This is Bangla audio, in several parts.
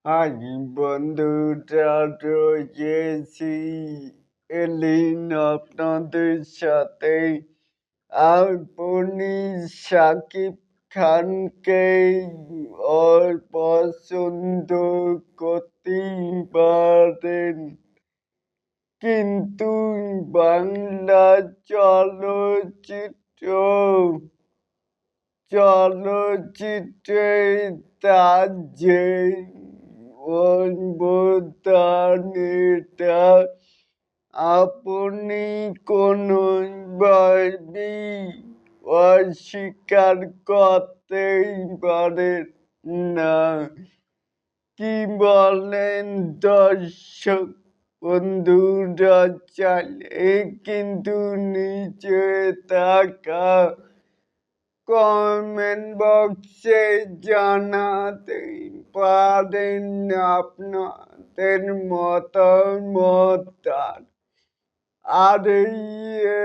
হাই বন্ধুরা, রয়েছি এলিন আপনাদের সাথে। আপনি শাকিব খানকে ওর পছন্দ করতেই পারেন, কিন্তু বাংলা চলচ্চিত্রে তার যে অবদানটা আপনি কোনোভাবেই অস্বীকার করতেই পারেন না। কি বলেন দর্শক বন্ধুরা? চাইলে কিন্তু নিচে থাকা কমেন্ট বক্সে জানাতে পারেন আপনাদের মতামত। আর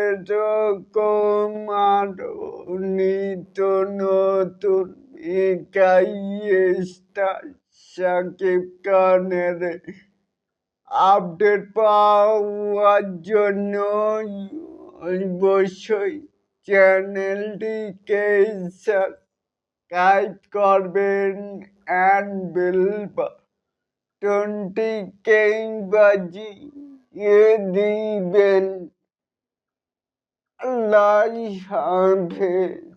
এরকম আরো নিত্য নতুন স্টার শাকিব খানের আপডেট পাওয়ার জন্য অবশ্যই চ্যানেলটিকে সাবস্ক্রাইব করবেন and বেল বাটনটিকে বাজিয়ে দিবেন। আল্লাহ হাফেজ।